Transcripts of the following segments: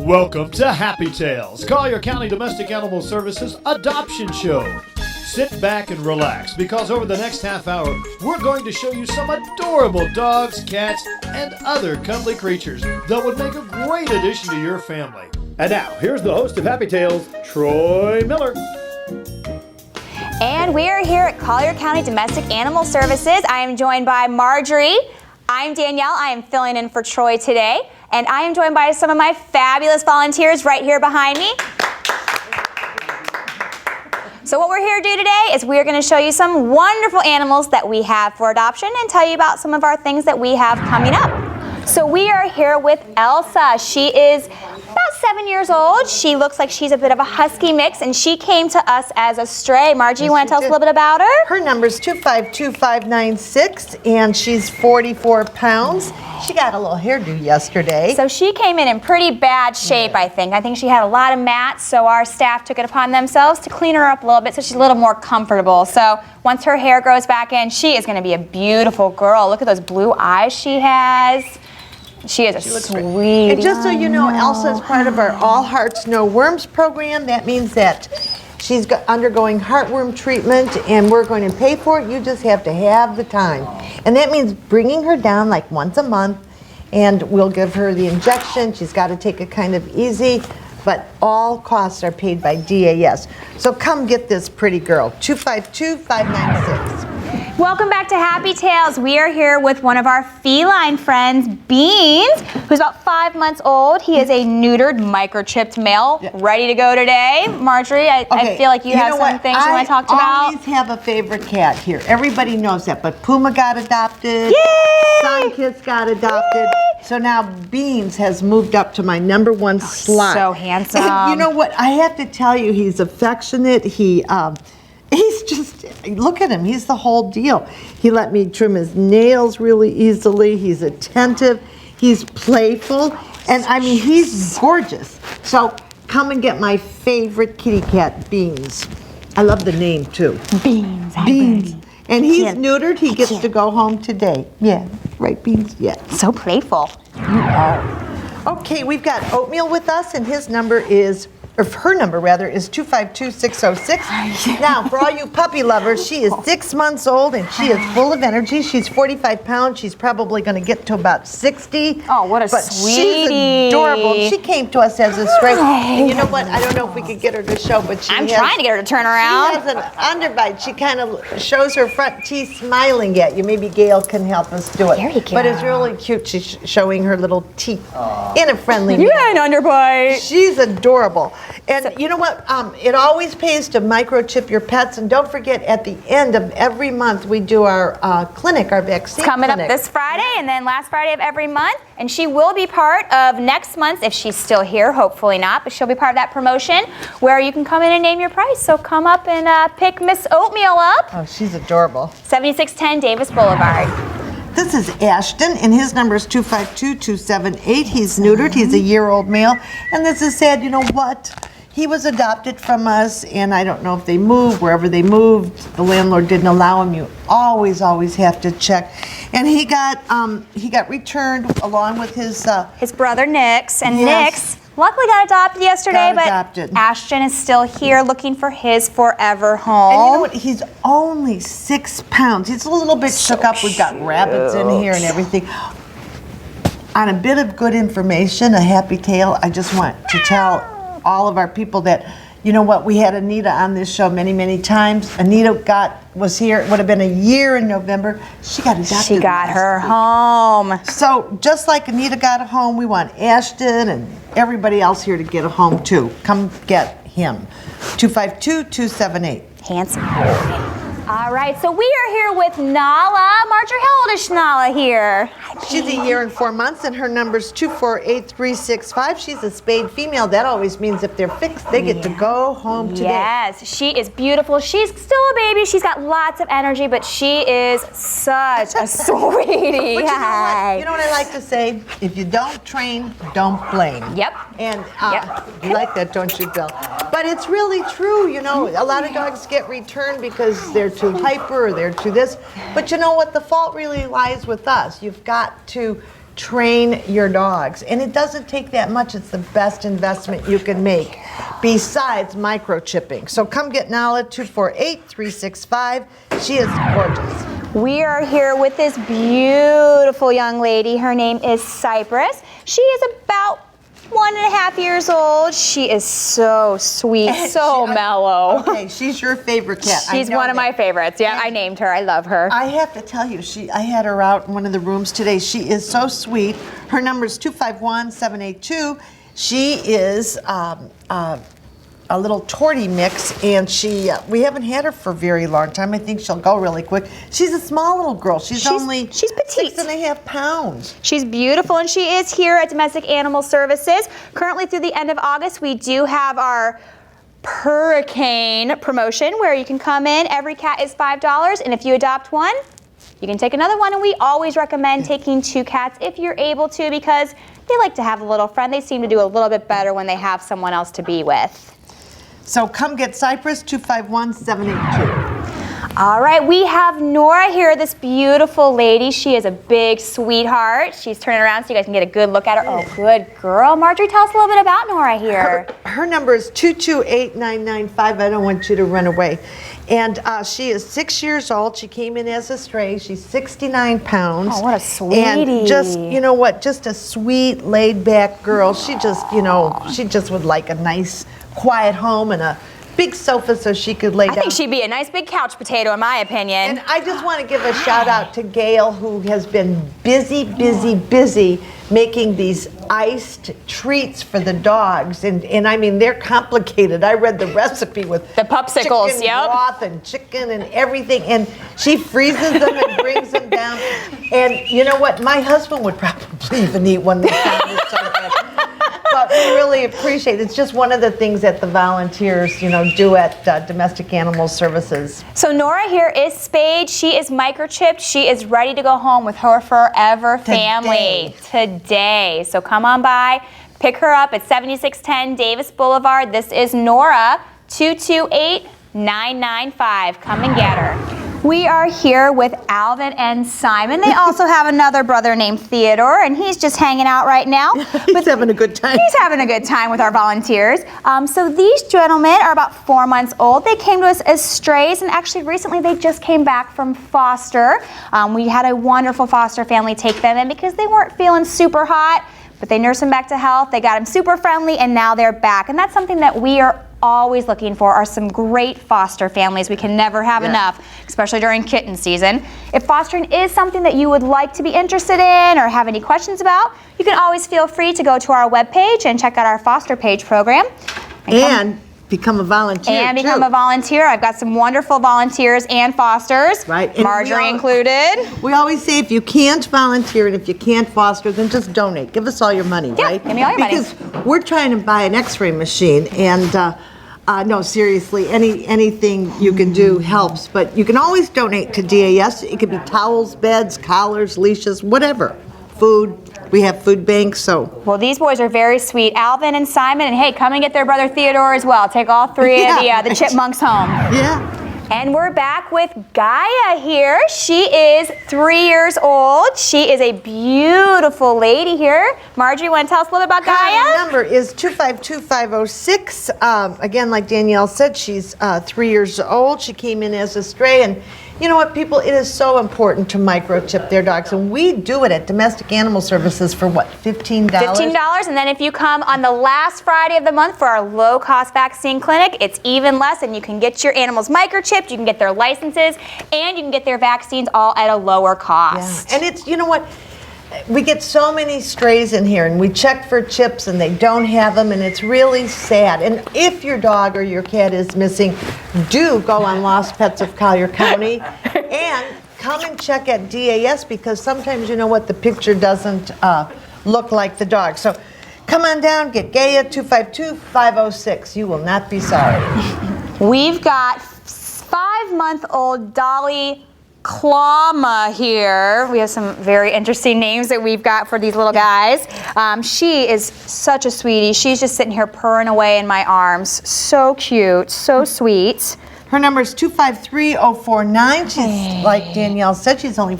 Welcome to Happy Tales, Collier County Domestic Animal Services adoption show. Sit back and relax because over the next half hour, we're going to show you some adorable dogs, cats, and other cuddly creatures that would make a great addition to your family. And now, here's the host of Happy Tales, Troy Miller. And we are here at Collier County Domestic Animal Services. I am joined by Marjorie. I'm Danielle. I am filling in for Troy today. And I am joined by some of my fabulous volunteers right here behind me. So what we're here to do today is we're going to show you some wonderful animals that we have for adoption and tell you about some of our things that we have coming up. So we are here with Elsa. She is about 7 years old. She looks like she's a bit of a husky mix, and she came to us as a stray. Margie, you want to tell us a little bit about her? Her number's 252596, and she's 44 pounds. She got a little hairdo yesterday. So she came in pretty bad shape, I think. I think she had a lot of mats, so our staff took it upon themselves to clean her up a little bit so she's a little more comfortable. So once her hair grows back in, she is going to be a beautiful girl. Look at those blue eyes she has. She is a sweetie. And just so you know, Elsa is part of our All Hearts No Worms program. That means that she's undergoing heartworm treatment, and we're going to pay for it. You just have to have the time. And that means bringing her down like once a month, and we'll give her the injection. She's got to take it kind of easy, but all costs are paid by DAS. So come get this pretty girl, 252596. Welcome back to Happy Tales. We are here with one of our feline friends, Beans, who's about 5 months old. He is a neutered, microchipped male, ready to go today. Marjorie, I feel like you have some things you want to talk about. I always have a favorite cat here. Everybody knows that, but Puma got adopted. Yay! Sunkiss got adopted. Yay! So now Beans has moved up to my #1 slot. So handsome. And you know what? I have to tell you, he's affectionate. He's just, look at him, he's the whole deal. He let me trim his nails really easily. He's attentive, he's playful, and I mean, he's gorgeous. So come and get my favorite kitty cat, Beans. I love the name too. Beans. Beans. And he's neutered, he gets to go home today. Yeah, right, Beans? Yeah. So playful. You are. Okay, we've got Oatmeal with us, and his number is, or her number rather, is 252606. Now, for all you puppy lovers, she is 6 months old and she is full of energy. She's 45 pounds. She's probably going to get to about 60. Oh, what a sweetie. She's adorable. She came to us as a stray. And you know what? I don't know if we could get her to show, but I'm trying to get her to turn around. She has an underbite. She kind of shows her front teeth smiling at you. Maybe Gail can help us do it. There you go. But it's really cute. She's showing her little teeth in a friendly manner. You had an underbite. She's adorable. And you know what? It always pays to microchip your pets. And don't forget, at the end of every month, we do our clinic, our vaccine coming clinic. up this Friday and then last Friday of every month. And she will be part of next month, if she's still here, hopefully not, but she'll be part of that promotion where you can come in and name your price. So come up and pick Miss Oatmeal up. Oh, she's adorable. 7610 Davis Boulevard. This is Ashton, and his number is 252278. He's neutered. He's a year-old male. And this is sad. You know what? He was adopted from us, and I don't know if they moved, wherever they moved. The landlord didn't allow him. You always have to check. And he got returned along with his brother Nix, and Yes. Nix luckily got adopted yesterday, but adopted. Ashton is still here looking for his forever home. And you know what? He's only 6 pounds. He's a little bit shook up. We've got rabbits in here and everything. On a bit of good information, a happy tale, I just want to tell all of our people that, you know what, we had Anita on this show many times. Anita was here. It would have been a year in November. She got adopted. She got her home. So just like Anita got a home, we want Ashton and everybody else here to get a home too. Come get him. 252278. Handsome. All right, so we are here with Nala. Marjorie, how old is Nala here? She's a year and 4 months, and her number's 248365. She's a spayed female. That always means if they're fixed, they get to go home today. Yes, she is beautiful. She's still a baby. She's got lots of energy, but she is such a sweetie. But you know what I like to say? If you don't train, don't blame. Yep. And you like that, don't you, Bill? But it's really true. You know, a lot of dogs get returned because they're too hyper or they're too this. But you know what? The fault really lies with us. You've got to train your dogs. And it doesn't take that much. It's the best investment you can make besides microchipping. So come get Nala, 248-365. She is gorgeous. We are here with this beautiful young lady. Her name is Cypress. She is about 1.5 years old. She is so sweet, so mellow. Okay, she's your favorite cat. She's one of my favorites. Yeah, I named her. I love her. I have to tell you, I had her out in one of the rooms today. She is so sweet. Her number is 251-782. She is a little tortie mix, and we haven't had her for a very long time. I think she'll go really quick. She's a small little girl. She's petite. 6.5 pounds. She's beautiful, and she is here at Domestic Animal Services. Currently through the end of August, we do have our Hurricane promotion where you can come in. Every cat is $5, and if you adopt one, you can take another one, and we always recommend taking 2 cats if you're able to, because they like to have a little friend. They seem to do a little bit better when they have someone else to be with. So come get Cypress, 251-782. All right, we have Nora here, this beautiful lady. She is a big sweetheart. She's turning around so you guys can get a good look at her. Oh, good girl. Marjorie, tell us a little bit about Nora here. Her number is 228-995. I don't want you to run away. And she is 6 years old. She came in as a stray. She's 69 pounds. Oh, what a sweetie. And just, you know what, just a sweet, laid-back girl. She just, she just would like a nice, quiet home and a big sofa so she could lay down. I think she'd be a nice big couch potato, in my opinion. And I just want to give a shout out to Gail, who has been busy making these iced treats for the dogs. And I mean, they're complicated. I read the recipe with the popsicles, chicken broth and chicken and everything. And she freezes them and brings them down. And you know what? My husband would probably even eat one. They sounded so good. But we really appreciate it. It's just one of the things that the volunteers, do at Domestic Animal Services. So Nora here is spayed. She is microchipped. She is ready to go home with her forever family today. So come on by, pick her up at 7610 Davis Boulevard. This is Nora, 228-995. Come and get her. We are here with Alvin and Simon. They also have another brother named Theodore, and he's just hanging out right now. He's having a good time. He's having a good time with our volunteers. So these gentlemen are about 4 months old. They came to us as strays, and actually recently they just came back from foster. We had a wonderful foster family take them in because they weren't feeling super hot, but they nursed them back to health. They got them super friendly, and now they're back. And that's something that we are always looking for, are some great foster families. We can never have enough, especially during kitten season. If fostering is something that you would like to be interested in or have any questions about, you can always feel free to go to our webpage and check out our foster page program. And become a volunteer. And become a volunteer. I've got some wonderful volunteers and fosters, right? And Marjorie included. We always say if you can't volunteer and if you can't foster, then just donate. Give us all your money, right? Give me all your money. Because we're trying to buy an x-ray machine, and no, seriously, anything you can do helps. But you can always donate to DAS. It could be towels, beds, collars, leashes, whatever. Food. We have food banks, so. Well, these boys are very sweet. Alvin and Simon, and hey, come and get their brother Theodore as well. Take all 3 of the chipmunks home. Yeah. And we're back with Gaia here. She is 3 years old. She is a beautiful lady here. Marjorie, you want to tell us a little bit about Gaia? Her number is 252-506. Again, like Danielle said, she's 3 years old. She came in as a stray, and you know what, people? It is so important to microchip their dogs, and we do it at Domestic Animal Services for what, $15? $15, and then if you come on the last Friday of the month for our low-cost vaccine clinic, it's even less, and you can get your animals microchipped, you can get their licenses, and you can get their vaccines all at a lower cost. Yeah. And it's, you know what? We get so many strays in here, and we check for chips, and they don't have them, and it's really sad. And if your dog or your cat is missing, do go on Lost Pets of Collier County and come and check at DAS, because sometimes, you know what, the picture doesn't look like the dog. So come on down, get Gaia, 252-506. You will not be sorry. We've got 5-month-old Dolly Clama here. We have some very interesting names that we've got for these little guys. She is such a sweetie. She's just sitting here purring away in my arms. So cute, so sweet. Her number is 253-049. She's, like Danielle said, she's only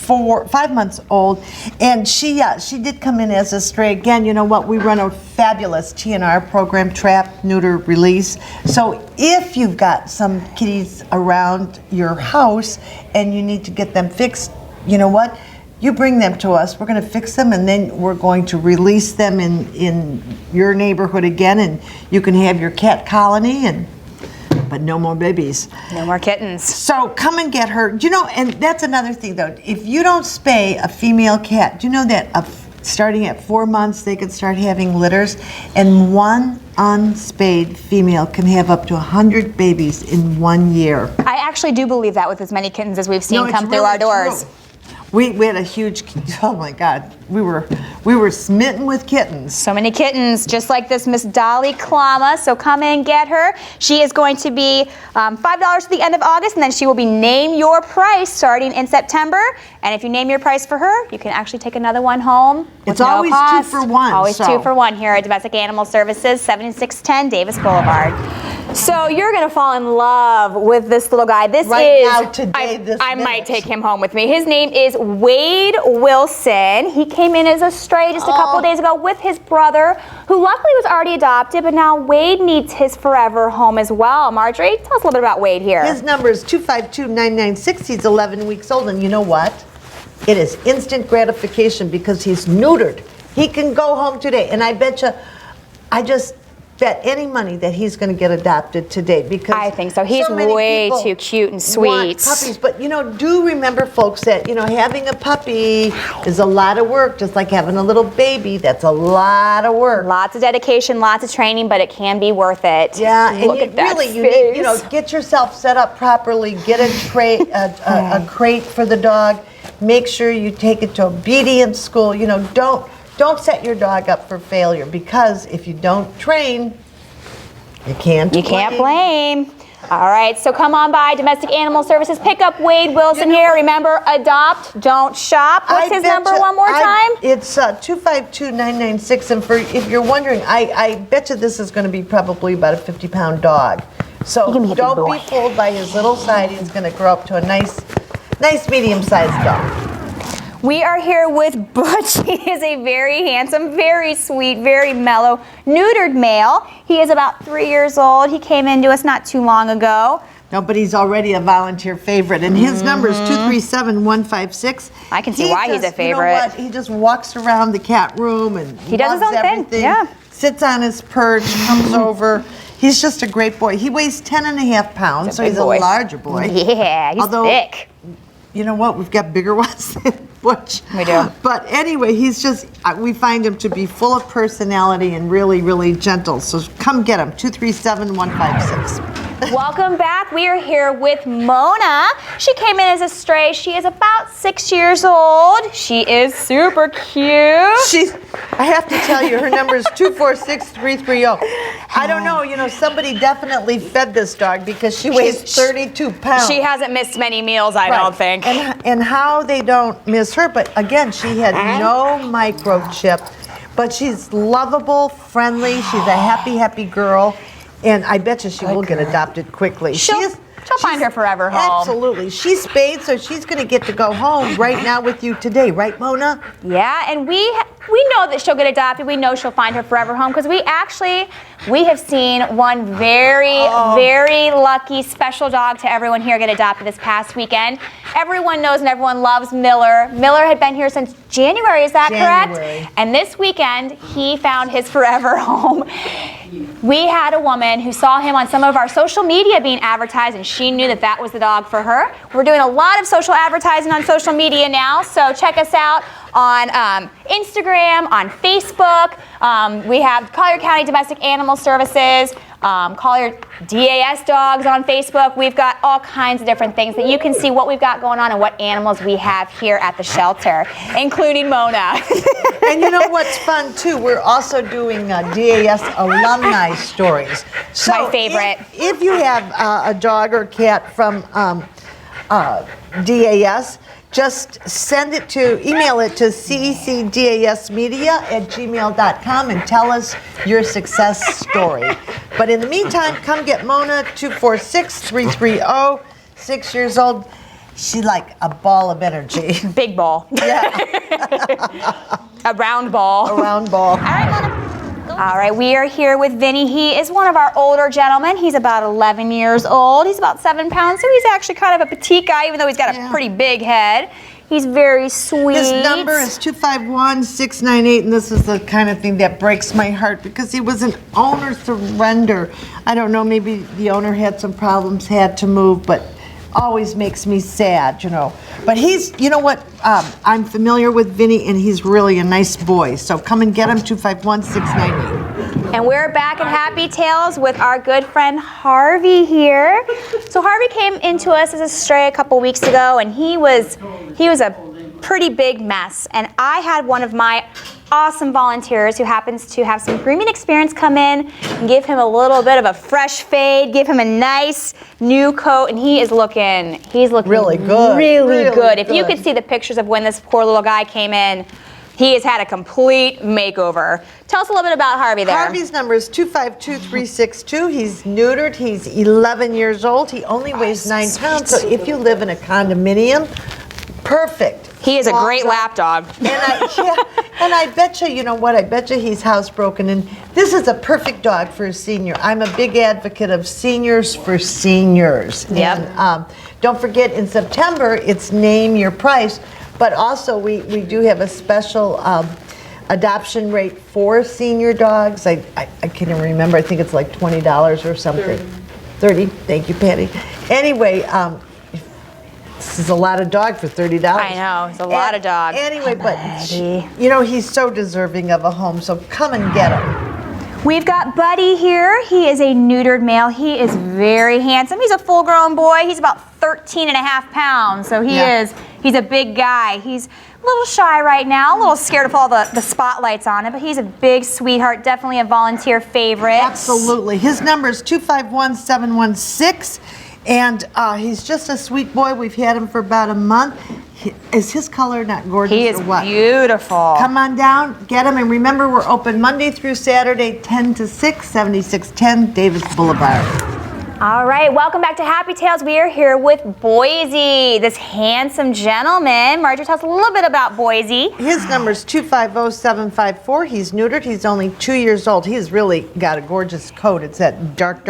5 months old, and she did come in as a stray. Again, you know what? We run a fabulous TNR program, trap, neuter, release. So if you've got some kitties around your house and you need to get them fixed, you know what? You bring them to us. We're going to fix them, and then we're going to release them in your neighborhood again, and you can have your cat colony but no more babies. No more kittens. So come and get her. Do you know, and that's another thing though, if you don't spay a female cat, do you know that starting at 4 months they can start having litters, and one unspayed female can have up to 100 babies in 1 year. I actually do believe that with as many kittens as we've seen No, come it's through our really doors. true. We had a huge, oh my God, we were smitten with kittens. So many kittens, just like this Miss Dolly Klama. So come and get her. She is going to be $5 at the end of August, and then she will be name your price starting in September. And if you name your price for her, you can actually take another one home with It's no always cost. 2 for 1. Always so. 2 for 1 here at Domestic Animal Services, 7610 Davis Boulevard. So you're gonna fall in love with this little guy. This Right is now, today, this I might minute. take him home with me. His name is Wade Wilson. He came in as a stray just a couple days ago with his brother, who luckily was already adopted, but now Wade needs his forever home as well. Marjorie, tell us a little bit about Wade here. His number is 252-996. He's 11 weeks old, and you know what? It is instant gratification because he's neutered. He can go home today, and I bet you, I just bet any money that he's going to get adopted today because I think so. He's many way people too cute and want sweet. puppies, but you know, do remember, folks, that you know having a puppy is a lot of work, just like having a little baby. That's a lot of work. Lots of dedication, lots of training, but it can be worth it. Yeah, and Look at that you need, you know, face. get yourself set up properly. Get a crate, a crate for the dog. Make sure you take it to obedience school. You know, don't set your dog up for failure, because if you don't train, you can't blame. All right, so come on by Domestic Animal Services. Pick up Wade Wilson here. Remember, adopt, don't shop. What's his number one more time? It's 252-996, and if you're wondering, I bet you this is going to be probably about a 50-pound dog. So He can be a big don't boy. be fooled by his little side. He's going to grow up to a nice medium-sized dog. We are here with Butch. He is a very handsome, very sweet, very mellow, neutered male. He is about 3 years old. He came into us not too long ago. No, but he's already a volunteer favorite, and his number is 237-156. I can see why he's a favorite. You know what? He just walks around the cat room and He does his loves own thing, everything. yeah. Sits on his perch, comes over. He's just a great boy. He weighs 10.5 pounds, so big he's boy. a larger boy. Yeah, he's Although, thick. You know what? We've got bigger ones than Butch. We do. But anyway, he's just, we find him to be full of personality and really, really gentle. So come get him, 237-156. Welcome back. We are here with Mona. She came in as a stray. She is about 6 years old. She is super cute. I have to tell you, her number is 246-330. I don't know, you know, somebody definitely fed this dog because she weighs 32 pounds. She hasn't missed many meals, I don't think. And how they don't miss her, but again, she had no microchip, but she's lovable, friendly, she's a happy girl, and I bet you she will get adopted quickly. She'll find her forever home. Absolutely. She's spayed, so she's going to get to go home right now with you today, right, Mona? Yeah, and we know that she'll get adopted. We know she'll find her forever home because we have seen one very lucky special dog to everyone here get adopted this past weekend. Everyone knows and everyone loves Miller. Miller had been here since January, is that correct? And this weekend, he found his forever home. We had a woman who saw him on some of our social media being advertised, and she knew that that was the dog for her. We're doing a lot of social advertising on social media now, so check us out on Instagram, on Facebook. We have Collier County Domestic Animal Services, Collier DAS Dogs on Facebook. We've got all kinds of different things that you can see what we've got going on and what animals we have here at the shelter, including Mona. And you know what's fun too? We're also doing DAS alumni stories. So My favorite. If you have a dog or cat from DAS, just email it to cecdasmedia@gmail.com and tell us your success story. But in the meantime, come get Mona, 246-330, 6 years old. She's like a ball of energy. Big ball. Yeah. A round ball. A round ball. All right, Mona. All right, we are here with Vinny. He is one of our older gentlemen. He's about 11 years old. He's about 7 pounds, so he's actually kind of a petite guy, even though he's got a pretty big head. He's very sweet. His number is 251-698, and this is the kind of thing that breaks my heart because he was an owner surrender. I don't know, maybe the owner had some problems, had to move, but always makes me sad, you know. But he's, you know what, I'm familiar with Vinny, and he's really a nice boy. So come and get him, 251-698. And we're back at Happy Tales with our good friend Harvey here. So Harvey came into us as a stray a couple weeks ago, and he was a pretty big mess. And I had one of my awesome volunteers who happens to have some grooming experience come in and give him a little bit of a fresh fade, give him a nice new coat, and he's looking really good. Really good. If you could see the pictures of when this poor little guy came in, he has had a complete makeover. Tell us a little bit about Harvey there. Harvey's number is 252-362. He's neutered. He's 11 years old. He only weighs 9 pounds. So if you live in a condominium, perfect. He is a great lap dog. And I bet you know what? I bet you he's housebroken. And this is a perfect dog for a senior. I'm a big advocate of seniors for seniors. Yep. And don't forget, in September, it's Name Your Price. But also, we do have a special adoption rate for senior dogs. I can't even remember. I think it's like $20 or something. 30. Thank you, Patty. Anyway, this is a lot of dog for $30. I know, it's a lot of dog. Anyway, but you know, he's so deserving of a home, so come and get him. We've got Buddy here. He is a neutered male. He is very handsome. He's a full-grown boy. He's about 13 and a half pounds, so he's a big guy. He's a little shy right now, a little scared of all the spotlights on him, but he's a big sweetheart, definitely a volunteer favorite. Absolutely. His number is 251-716. And he's just a sweet boy. We've had him for about a month. Is his color not gorgeous? He is or what? beautiful. Come on down, get him. And remember, we're open Monday through Saturday, 10 to 6, 7610 Davis Boulevard. All right, welcome back to Happy Tales. We are here with Boise, this handsome gentleman. Marjorie, tell us a little bit about Boise. His number is 250-754. He's neutered. He's only 2 years old. He's really got a gorgeous coat. It's that dark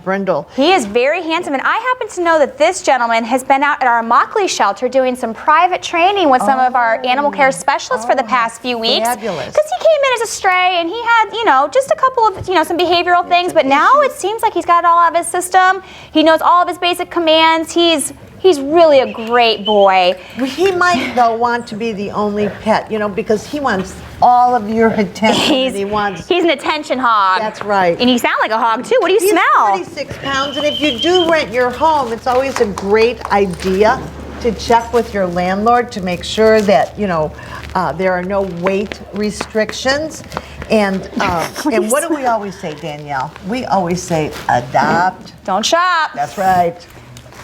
brindle. He is very handsome, and I happen to know that this gentleman has been out at our Immokalee Shelter doing some private training with some of our animal care specialists for the past few weeks. Fabulous. Because he came in as a stray, and he had, you know, just a couple of, you know, some behavioral things, but now it seems like he's got it all out of his system. He knows all of his basic commands. He's really a great boy. He might, though, want to be the only pet, you know, because he wants all of your attention. He's an attention hog. That's right. And you sound like a hog, too. What do you smell? He's 46 pounds, and if you do rent your home, it's always a great idea to check with your landlord to make sure that, you know, there are no weight restrictions. And and what do we always say, Danielle? We always say adopt. Don't shop. That's right.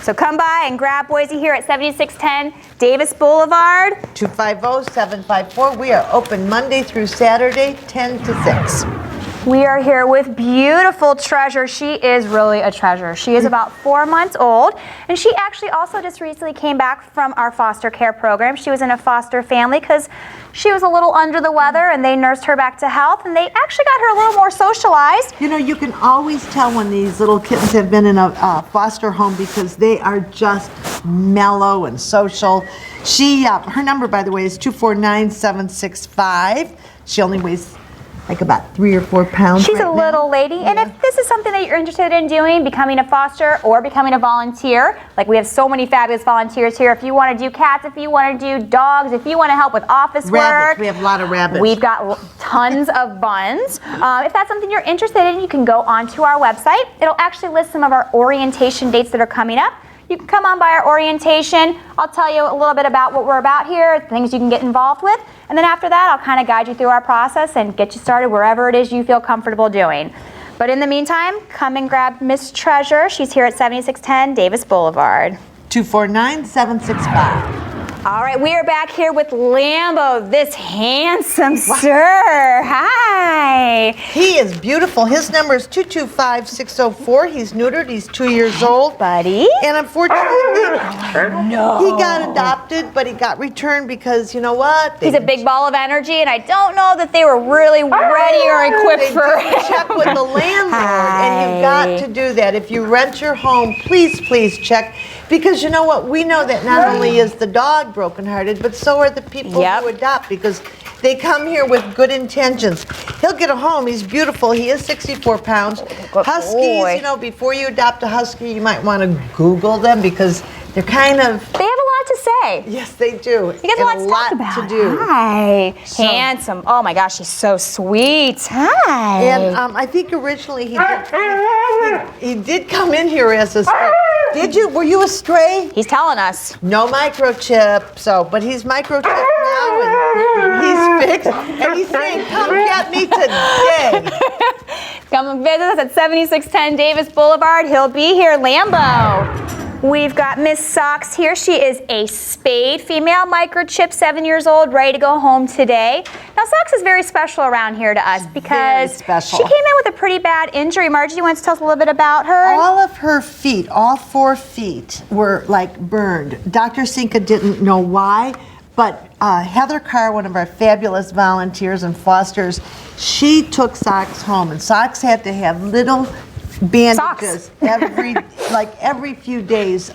So come by and grab Boise here at 7610 Davis Boulevard. 250-754. We are open Monday through Saturday, 10 to 6. We are here with beautiful Treasure. She is really a treasure. She is about 4 months old, and she actually also just recently came back from our foster care program. She was in a foster family because she was a little under the weather, and they nursed her back to health, and they actually got her a little more socialized. You know, you can always tell when these little kittens have been in a foster home because they are just mellow and social. Her number, by the way, is 249-765. She only weighs like about 3 or 4 pounds. She's right a now. little lady, and if this is something that you're interested in doing, becoming a foster or becoming a volunteer, like we have so many fabulous volunteers here. If you want to do cats, if you want to do dogs, if you want to help with office rabbits. work. We have a lot of rabbits. We've got tons of buns. If that's something you're interested in, you can go onto our website. It'll actually list some of our orientation dates that are coming up. You can come on by our orientation. I'll tell you a little bit about what we're about here, things you can get involved with. And then after that, I'll kind of guide you through our process and get you started wherever it is you feel comfortable doing. But in the meantime, come and grab Miss Treasure. She's here at 7610 Davis Boulevard. 249-765. All right, we are back here with Lambeau, this handsome sir. Hi. He is beautiful. His number is 225604. He's neutered. He's 2 years old. Buddy. And unfortunately, he got adopted, but he got returned because, you know what? He's a big ball of energy, and I don't know that they were really ready or equipped for it. Check with the landlord, and you've got to do that. If you rent your home, please check. Because you know what? We know that not only is the dog brokenhearted, but so are the people who adopt, because they come here with good intentions. He'll get a home. He's beautiful. He is 64 pounds. Huskies, you know, before you adopt a husky, you might want to Google them because they're kind of... They have a lot to say. Yes, they do. You guys have a lot to talk about. do. Hi. So, handsome. Oh my gosh, he's so sweet. Hi. And I think originally he did come in here as a stray. Did you? Were you a stray? He's telling us. No microchip, but he's microchipped now and he's fixed. And he's saying, come get me today. Come and visit us at 7610 Davis Boulevard. He'll be here, Lambeau. We've got Miss Socks here. She is a spayed female microchip, 7 years old, ready to go home today. Now, Socks is very special around here to us because she came in with a pretty bad injury. Margie, you want to tell us a little bit about her? All of her feet, all 4 feet, were like burned. Dr. Sinka didn't know why, but Heather Carr, one of our fabulous volunteers and fosters, she took Socks home, and Socks had to have little bandages every few days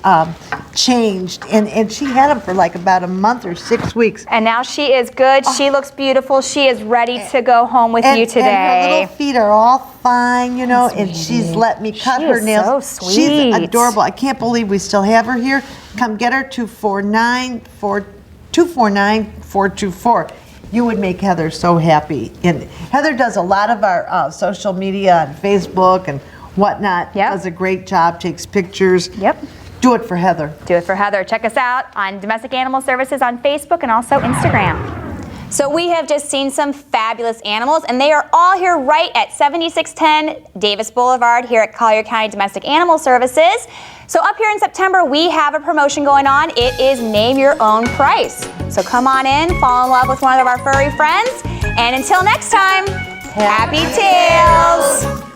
changed, and she had them for like about a month or 6 weeks. And now she is good. She looks beautiful. She is ready to go home with you today. And her little feet are all fine, you know, and she's let me cut her nails. So sweet. She's adorable. I can't believe we still have her here. Come get her, 249-424. You would make Heather so happy. And Heather does a lot of our social media on Facebook and whatnot. Does a great job, takes pictures. Do it for Heather. Do it for Heather. Check us out on Domestic Animal Services on Facebook and also Instagram. So we have just seen some fabulous animals, and they are all here right at 7610 Davis Boulevard here at Collier County Domestic Animal Services. So up here in September, we have a promotion going on. It is Name Your Own Price. So come on in, fall in love with one of our furry friends, and until next time, happy tails!